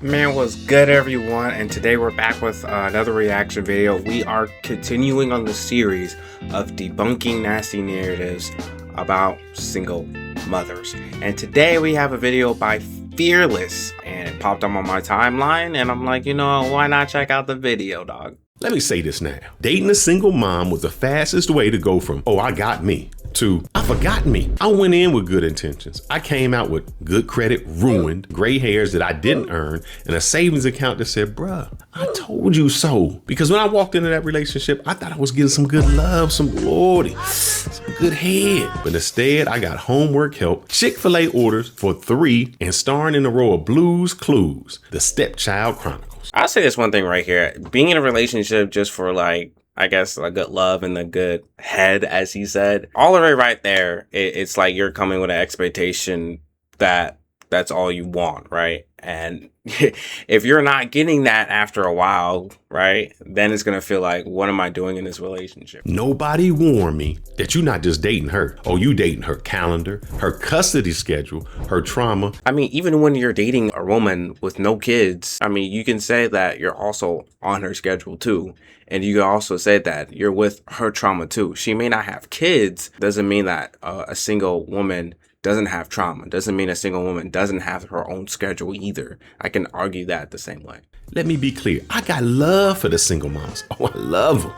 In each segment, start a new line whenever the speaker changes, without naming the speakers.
Man, what's good, everyone? And today we're back with another reaction video. We are continuing on the series of debunking nasty narratives about single mothers. And today we have a video by Fearless, and it popped up on my timeline, and I'm like, why not check out the video, dog?
Let me say this now. Dating a single mom was the fastest way to go from, oh, I got me, to, I forgot me. I went in with good intentions. I came out with good credit ruined, gray hairs that I didn't earn, and a savings account that said, bruh, I told you so. Because when I walked into that relationship, I thought I was getting some good love, some loyalty, some good head. But instead, I got homework help, Chick-fil-A orders for 3, and starring in a row of Blue's Clues, The Stepchild Chronicles.
I'll say this one thing right here. Being in a relationship just for I guess a good love and a good head, as he said, all of it right there, it's like you're coming with an expectation that that's all you want, right? And if you're not getting that after a while, right, then it's going to feel like, what am I doing in this relationship?
Nobody warned me that you're not just dating her. Oh, you dating her calendar, her custody schedule, her trauma.
I mean, even when you're dating a woman with no kids, I mean, you can say that you're also on her schedule too. And you can also say that you're with her trauma too. She may not have kids. Doesn't mean that a single woman doesn't have trauma. Doesn't mean a single woman doesn't have her own schedule either. I can argue that the same way.
Let me be clear. I got love for the single moms. Oh, I love them.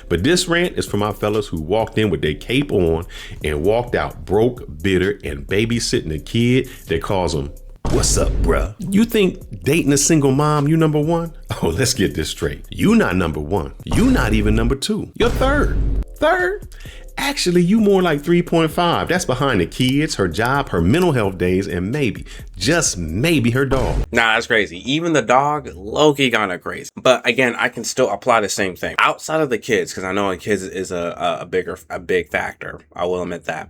But this rant is for my fellas who walked in with their cape on and walked out broke, bitter, and babysitting a kid that calls them, what's up, bruh? You think dating a single mom, you number one? Oh, let's get this straight. You not number one. You not even number 2. You're third. Third? Actually, you more like 3.5. That's behind the kids, her job, her mental health days, and maybe, just maybe, her dog.
Nah, that's crazy. Even the dog, low-key kinda crazy. But again, I can still apply the same thing. Outside of the kids, because I know kids is a big factor. I will admit that.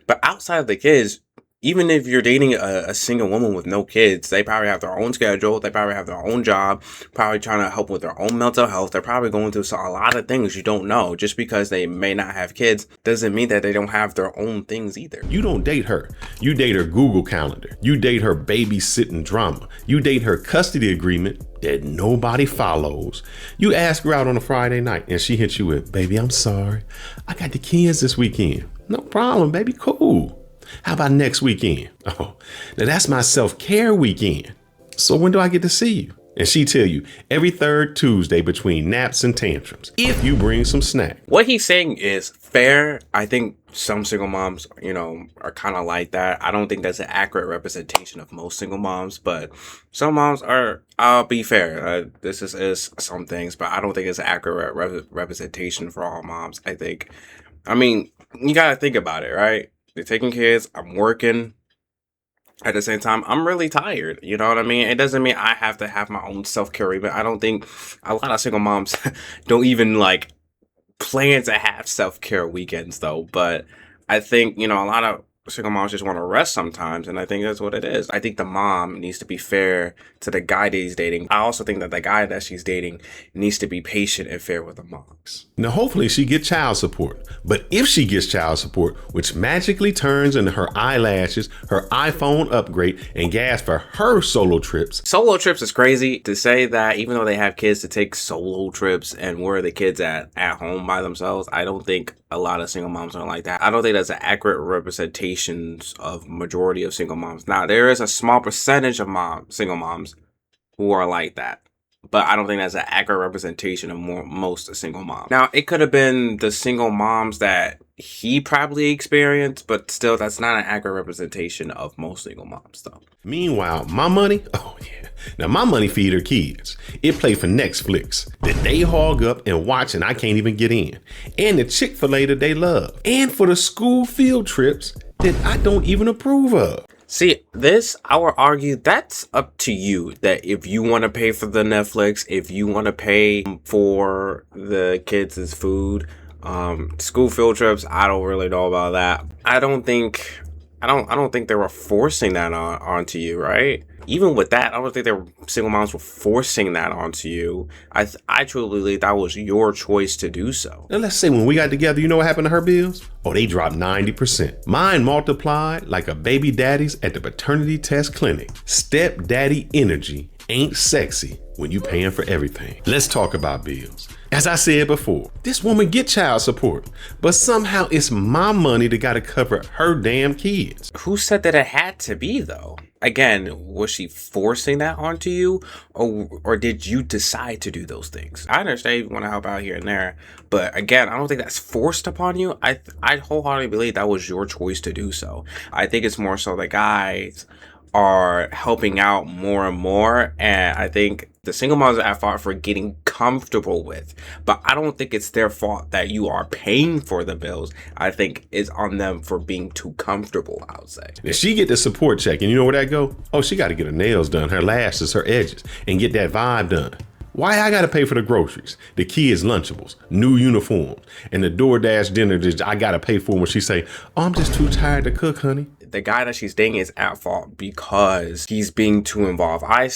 But outside of the kids, even if you're dating a single woman with no kids, they probably have their own schedule. They probably have their own job, probably trying to help with their own mental health. They're probably going through a lot of things you don't know. Just because they may not have kids doesn't mean that they don't have their own things either.
You don't date her. You date her Google Calendar. You date her babysitting drama. You date her custody agreement that nobody follows. You ask her out on a Friday night and she hits you with, baby, I'm sorry. I got the kids this weekend. No problem, baby. Cool. How about next weekend? Oh, now that's my self-care weekend. So when do I get to see you? And she tell you every third Tuesday between naps and tantrums, if you bring some snack.
What he's saying is fair. I think some single moms, are kind of like that. I don't think that's an accurate representation of most single moms, but some moms are, I'll be fair. This is some things, but I don't think it's an accurate representation for all moms. I mean, you got to think about it, right? They're taking kids, I'm working. At the same time, I'm really tired. You know what I mean? It doesn't mean I have to have my own self-care, but I don't think a lot of single moms don't even plan to have self-care weekends though. But I think, a lot of single moms just want to rest sometimes, and I think that's what it is. I think the mom needs to be fair to the guy that he's dating. I also think that the guy that she's dating needs to be patient and fair with the moms.
Now, hopefully she gets child support. But if she gets child support, which magically turns into her eyelashes, her iPhone upgrade, and gas for her solo trips.
Solo trips is crazy to say that even though they have kids to take solo trips, and where are the kids at home by themselves? I don't think a lot of single moms are like that. I don't think that's an accurate representation of majority of single moms. Now, there is a small percentage of single moms who are like that, but I don't think that's an accurate representation of most single moms. Now, it could have been the single moms that he probably experienced, but still, that's not an accurate representation of most single moms, though.
Meanwhile, my money, oh yeah. Now, my money feed her kids. It play for Netflix that they hog up and watch and I can't even get in. And the Chick-fil-A that they love. And for the school field trips that I don't even approve of.
See, I would argue that's up to you. That if you want to pay for the Netflix, if you want to pay for the kids' food, school field trips, I don't really know about that. I don't think they were forcing that onto you, right? Even with that, I don't think single moms were forcing that onto you. I truly believe that was your choice to do so.
Now let's say when we got together, you know what happened to her bills? Oh, they dropped 90%. Mine multiplied like a baby daddy's at the paternity test clinic. Stepdaddy energy ain't sexy when you paying for everything. Let's talk about bills. As I said before, this woman get child support, but somehow it's my money that gotta cover her damn kids.
Who said that it had to be though? Again, was she forcing that onto you, or did you decide to do those things? I understand you want to help out here and there, but again, I don't think that's forced upon you. I wholeheartedly believe that was your choice to do so. I think it's more so the guys are helping out more and more, and I think the single moms are at fault for getting comfortable with, but I don't think it's their fault that you are paying for the bills. I think it's on them for being too comfortable, I would say.
And she get the support check, and you know where that go? Oh, she got to get her nails done, her lashes, her edges, and get that vibe done. Why I gotta pay for the groceries, the kids' Lunchables, new uniforms, and the DoorDash dinner that I gotta pay for when she say, "Oh, I'm just too tired to cook, honey."
The guy that she's dating is at fault because he's being too involved. I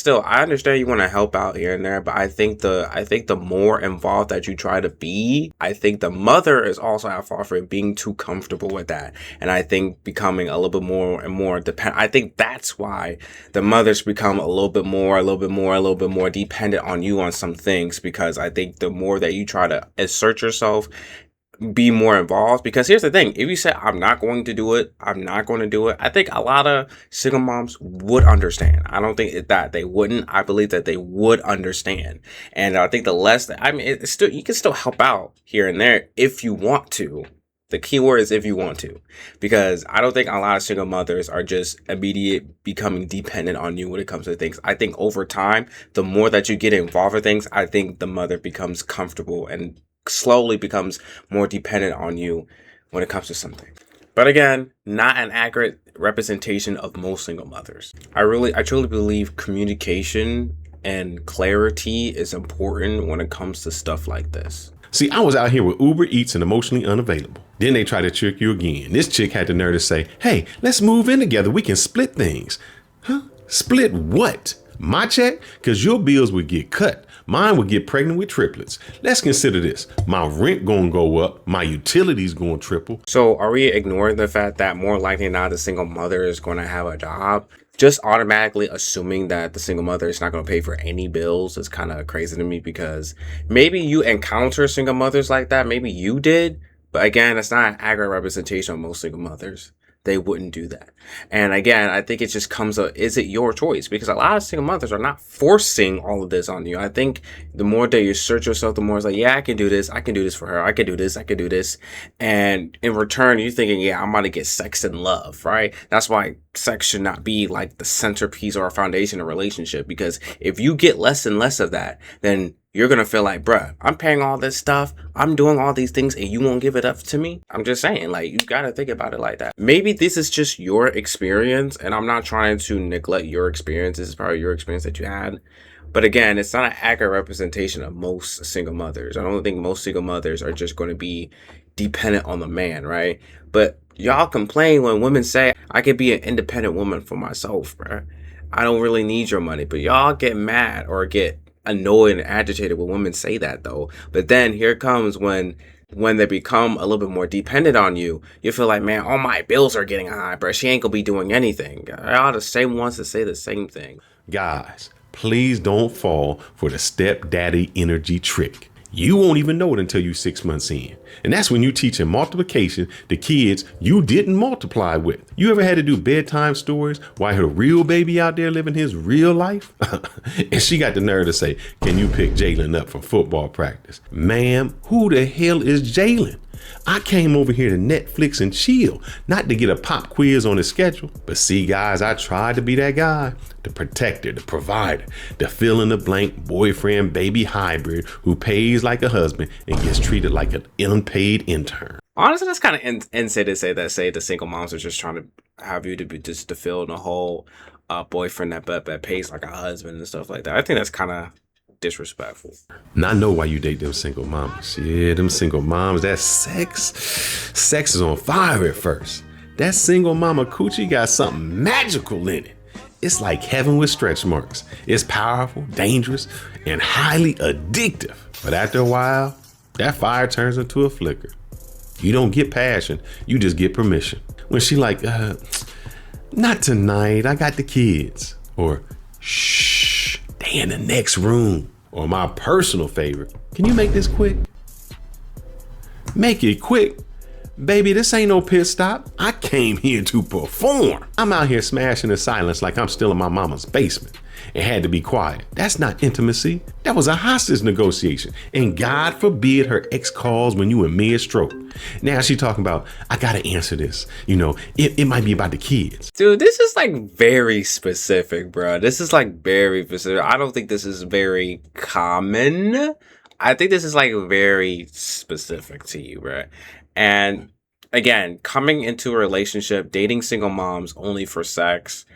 understand you want to help out here and there, but I think the more involved that you try to be, I think the mother is also at fault for being too comfortable with that. And I think becoming a little bit more and more dependent. I think that's why the mothers become a little bit more dependent on you on some things, because I think the more that you try to assert yourself, be more involved. Because here's the thing, if you say I'm not going to do it, I think a lot of single moms would understand. I don't think that they wouldn't. I believe that they would understand. And I think the less that, I mean, it's still, you can still help out here and there if you want to. The key word is if you want to, because I don't think a lot of single mothers are just immediate becoming dependent on you when it comes to things. I think over time, the more that you get involved with things, I think the mother becomes comfortable and slowly becomes more dependent on you when it comes to something. But again, not an accurate representation of most single mothers. I truly believe communication and clarity is important when it comes to stuff like this.
See, I was out here with Uber Eats and emotionally unavailable. Then they try to trick you again. This chick had the nerve to say, "Hey, let's move in together. We can split things." Huh? Split what? My check? Because your bills would get cut. Mine would get pregnant with triplets. Let's consider this. My rent gonna go up. My utilities gonna triple.
So are we ignoring the fact that more likely than not the single mother is going to have a job? Just automatically assuming that the single mother is not going to pay for any bills is kind of crazy to me, because maybe you encounter single mothers like that. Maybe you did. But again, it's not an accurate representation of most single mothers. They wouldn't do that. And again, I think it just comes up, is it your choice? Because a lot of single mothers are not forcing all of this on you. I think the more that you search yourself, the more it's like, yeah, I can do this for her. I can do this. And in return, you're thinking, yeah, I'm going to get sex and love, right? That's why sex should not be like the centerpiece or a foundation of a relationship. Because if you get less and less of that, then you're going to feel like, bruh, I'm paying all this stuff. I'm doing all these things and you won't give it up to me. I'm just saying, like, you got to think about it like that. Maybe this is just your experience, and I'm not trying to neglect your experience. This is probably your experience that you had. But again, it's not an accurate representation of most single mothers. I don't think most single mothers are just going to be dependent on the man, right? But y'all complain when women say, I could be an independent woman for myself, bruh. I don't really need your money. But y'all get mad or get annoyed and agitated when women say that, though. But then here comes when they become a little bit more dependent on you, you feel like, man, all my bills are getting high, bro. She ain't gonna be doing anything. Y'all the same ones to say the same thing.
Guys, please don't fall for the stepdaddy energy trick. You won't even know it until you're 6 months in. And that's when you teaching multiplication to kids you didn't multiply with. You ever had to do bedtime stories while her real baby out there living his real life? And she got the nerve to say, can you pick Jalen up from football practice? Ma'am, who the hell is Jalen? I came over here to Netflix and chill, not to get a pop quiz on his schedule. But see, guys, I tried to be that guy, the protector, the provider, the fill in the blank boyfriend baby hybrid who pays like a husband and gets treated like an unpaid intern.
Honestly, that's kind of insane to say the single moms are just trying to have you to be just to fill in a whole boyfriend that pays like a husband and stuff like that. I think that's kind of disrespectful.
And I know why you date them single mamas. Yeah, them single moms, that sex is on fire at first. That single mama coochie got something magical in it. It's like heaven with stretch marks. It's powerful, dangerous, and highly addictive. But after a while, that fire turns into a flicker. You don't get passion, you just get permission. When she like, not tonight, I got the kids. Or, shh, they They in the next room. Or my personal favorite, can you make this quick? Make it quick. Baby, this ain't no pit stop. I came here to perform. I'm out here smashing in silence like I'm still in my mama's basement. It had to be quiet. That's not intimacy. That was a hostage negotiation. And God forbid her ex calls when you in mid-stroke. Now she talking about, I gotta answer this. You know, it might be about the kids.
Dude, this is like very specific, bro. This is like very specific. I don't think this is very common. I think this is like very specific to you, bro. And again, coming into a relationship, dating single moms only for sex,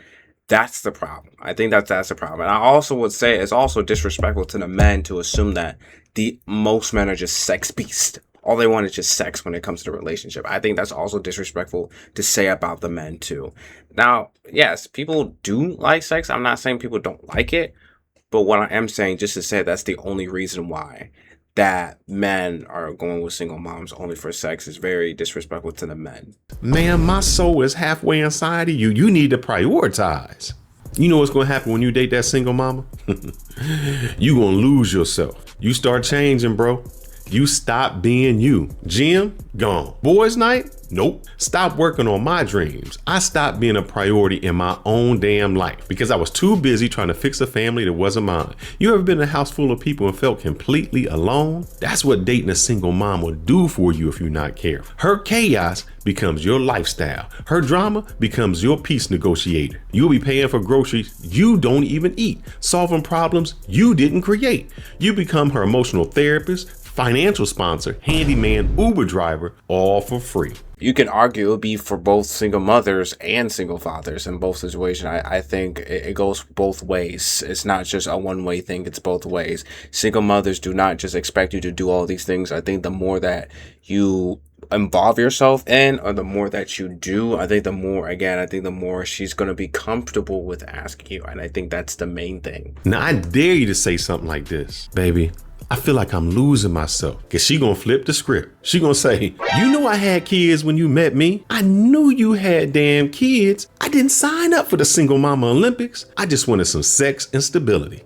that's the problem. I think that's the problem. And I also would say it's also disrespectful to the men to assume that the most men are just sex beasts. All they want is just sex when it comes to the relationship. I think that's also disrespectful to say about the men too. Now, yes, people do like sex. I'm not saying people don't like it, but what I am saying, just to say that's the only reason why that men are going with single moms only for sex is very disrespectful to the men.
Man, my soul is halfway inside of you. You need to prioritize. You know what's going to happen when you date that single mama? You going to lose yourself. You start changing, bro. You stop being you. Gym, gone. Boys night? Nope. Stop working on my dreams. I stopped being a priority in my own damn life because I was too busy trying to fix a family that wasn't mine. You ever been in a house full of people and felt completely alone? That's what dating a single mom will do for you if you're not careful. Her chaos becomes your lifestyle. Her drama becomes your peace negotiator. You'll be paying for groceries you don't even eat, solving problems you didn't create. You become her emotional therapist, financial sponsor, handyman, Uber driver, all for free.
You can argue it would be for both single mothers and single fathers in both situations. I think it goes both ways. It's not just a one-way thing. It's both ways. Single mothers do not just expect you to do all these things. I think the more that you involve yourself in, or the more that you do, I think the more she's going to be comfortable with asking you. And I think that's the main thing.
Now, I dare you to say something like this, baby. I feel like I'm losing myself. Cause she gonna flip the script. She gonna say, you know I had kids when you met me. I knew you had damn kids. I didn't sign up for the single mama Olympics. I just wanted some sex and stability.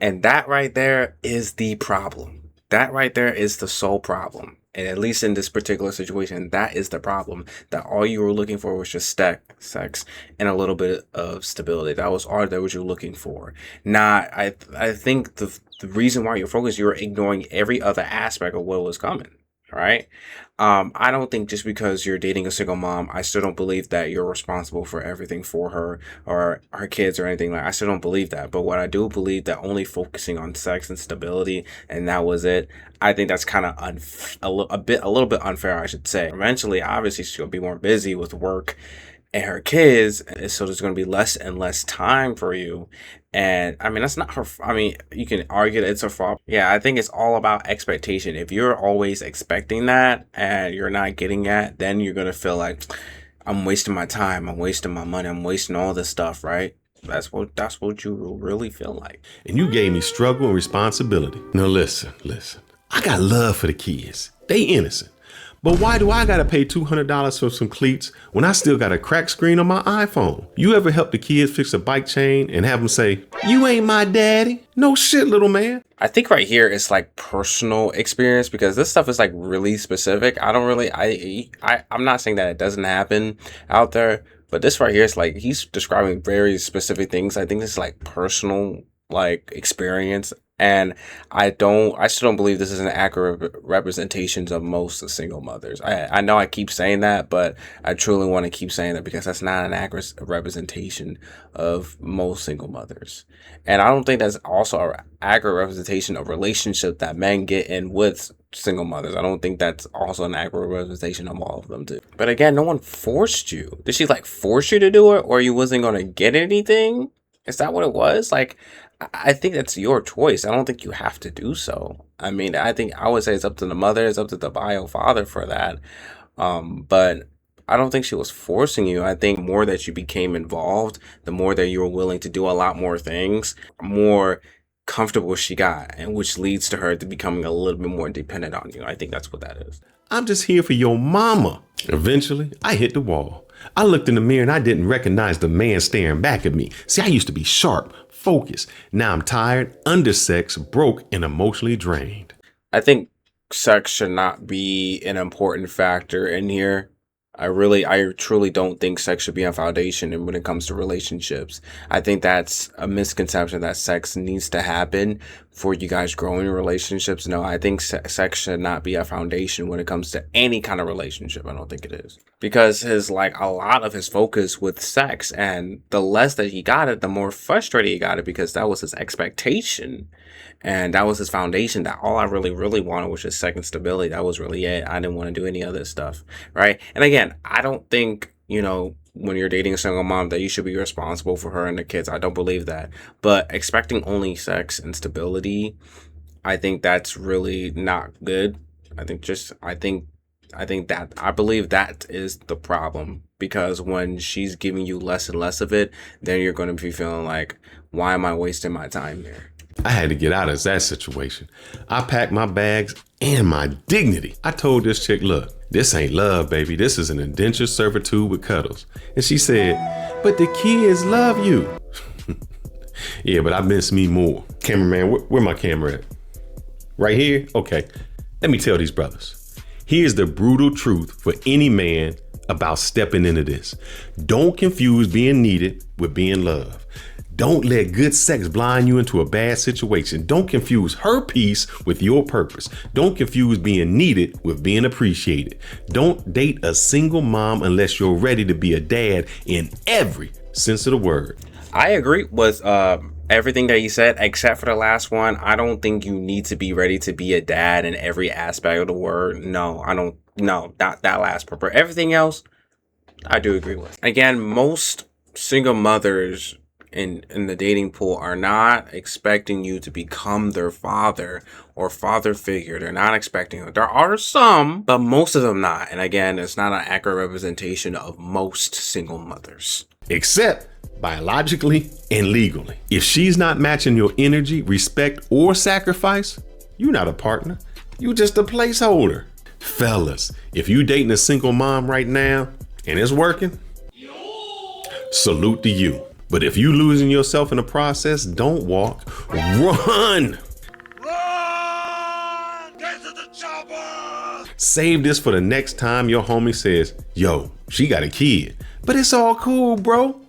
And that right there is the problem. That right there is the sole problem. And at least in this particular situation, that is the problem. That all you were looking for was just sex and a little bit of stability. That was all that what you were looking for. Not, I think the reason why you're focused, you're ignoring every other aspect of what was coming. Right? I don't think just because you're dating a single mom, I still don't believe that you're responsible for everything for her or her kids or anything like. I still don't believe that. But what I do believe that only focusing on sex and stability and that was it, I think that's kind of a little bit unfair, I should say. Eventually, obviously, she'll be more busy with work and her kids, and so there's going to be less and less time for you. And I mean, that's not her. I mean, you can argue that it's her fault. Yeah, I think it's all about expectation. If you're always expecting that and you're not getting that, then you're going to feel like I'm wasting my time. I'm wasting my money. I'm wasting all this stuff, right? That's what you really feel like.
And you gave me struggle and responsibility. Now listen. I got love for the kids. They innocent. But why do I gotta pay $200 for some cleats when I still got a cracked screen on my iPhone? You ever help the kids fix a bike chain and have them say, you ain't my daddy? No shit, little man.
I think right here it's like personal experience because this stuff is like really specific. I'm not saying that it doesn't happen out there, but this right here is like he's describing very specific things. I think this is like personal like experience. And I still don't believe this is an accurate representation of most single mothers. I know I keep saying that, but I truly want to keep saying that because that's not an accurate representation of most single mothers. And I don't think that's also an accurate representation of relationship that men get in with single mothers. I don't think that's also an accurate representation of all of them too. But again, no one forced you. Did she like force you to do it or you wasn't going to get anything? Is that what it was? Like, I think that's your choice. I don't think you have to do so. I mean, I would say it's up to the mother, it's up to the bio father for that. But I don't think she was forcing you. I think more that you became involved, the more that you were willing to do a lot more things, more comfortable she got, and which leads to her to becoming a little bit more dependent on you. I think that's what that is.
I'm just here for your mama. Eventually, I hit the wall. I looked in the mirror and I didn't recognize the man staring back at me. See, I used to be sharp, focused. Now I'm tired, undersexed, broke, and emotionally drained.
I think sex should not be an important factor in here. I truly don't think sex should be a foundation and when it comes to relationships. I think that's a misconception that sex needs to happen for you guys growing in relationships. No, I think sex should not be a foundation when it comes to any kind of relationship. I don't think it is. Because a lot of his focus with sex, and the less that he got it, the more frustrated he got it because that was his expectation. And that was his foundation, that all I really, really wanted was just second stability. That was really it. I didn't want to do any other stuff, right? And again, I don't think, when you're dating a single mom that you should be responsible for her and the kids. I don't believe that. But expecting only sex and stability, I think that's really not good. I believe that is the problem. Because when she's giving you less and less of it, then you're going to be feeling like, why am I wasting my time here?
I had to get out of that situation. I packed my bags and my dignity. I told this chick, look, this ain't love, baby. This is an indentured servitude with cuddles. And she said, but the kids love you. Yeah, but I miss me more. Cameraman, where my camera at? Right here? Okay. Let me tell these brothers. Here's the brutal truth for any man about stepping into this. Don't confuse being needed with being loved. Don't let good sex blind you into a bad situation. Don't confuse her peace with your purpose. Don't confuse being needed with being appreciated. Don't date a single mom unless you're ready to be a dad in every sense of the word.
I agree with everything that you said, except for the last one. I don't think you need to be ready to be a dad in every aspect of the word. No, I don't. No, not that last part. But everything else, I do agree with. Again, most single mothers in the dating pool are not expecting you to become their father or father figure. They're not expecting it. There are some, but most of them not. And again, it's not an accurate representation of most single mothers.
Except biologically and legally. If she's not matching your energy, respect, or sacrifice, you're not a partner. You just a placeholder. Fellas, if you dating a single mom right now and it's working, salute to you. But if you losing yourself in the process, don't walk, run. Run! Get to the chopper! Save this for the next time your homie says, yo, she got a kid. But it's all cool, bro.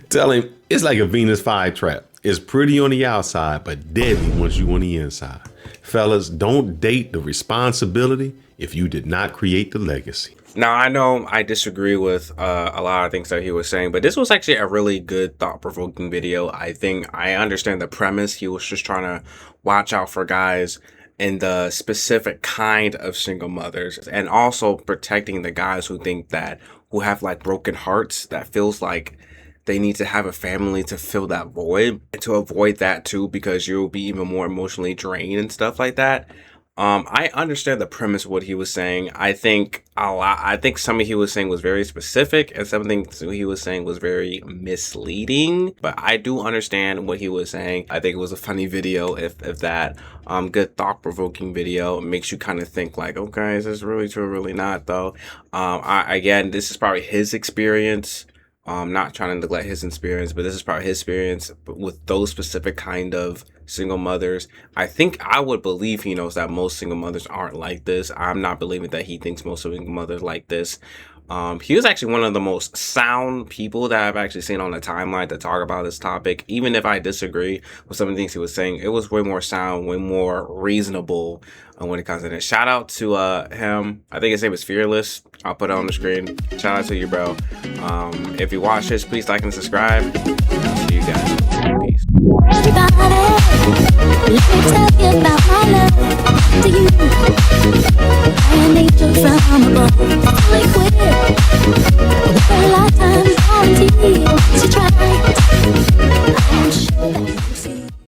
Tell him it's like a Venus flytrap. It's pretty on the outside, but deadly once you on the inside. Fellas, don't date the responsibility if you did not create the legacy.
Now, I know I disagree with a lot of things that he was saying, but this was actually a really good, thought-provoking video. I think I understand the premise. He was just trying to watch out for guys in the specific kind of single mothers, and also protecting the guys who have like broken hearts, that feels like they need to have a family to fill that void, and to avoid that too, because you'll be even more emotionally drained and stuff like that. I understand the premise of what he was saying. I think some of he was saying was very specific, and some things he was saying was very misleading. But I do understand what he was saying. I think it was a funny video, if that. Good thought-provoking video. It makes you kind of think like, okay, is this really true? Really not, though. Again, this is probably his experience. Not trying to neglect his experience, but this is probably his experience with those specific kind of single mothers. I think I would believe he knows that most single mothers aren't like this. I'm not believing that he thinks most single mothers like this. He was actually one of the most sound people that I've actually seen on the timeline to talk about this topic. Even if I disagree with some of the things he was saying, it was way more sound, way more reasonable when it comes to this. Shout out to him. I think his name is Fearless. I'll put it on the screen. Shout out to you, bro. If you watch this, please like and subscribe. See you guys. Peace. Everybody, let me tell you about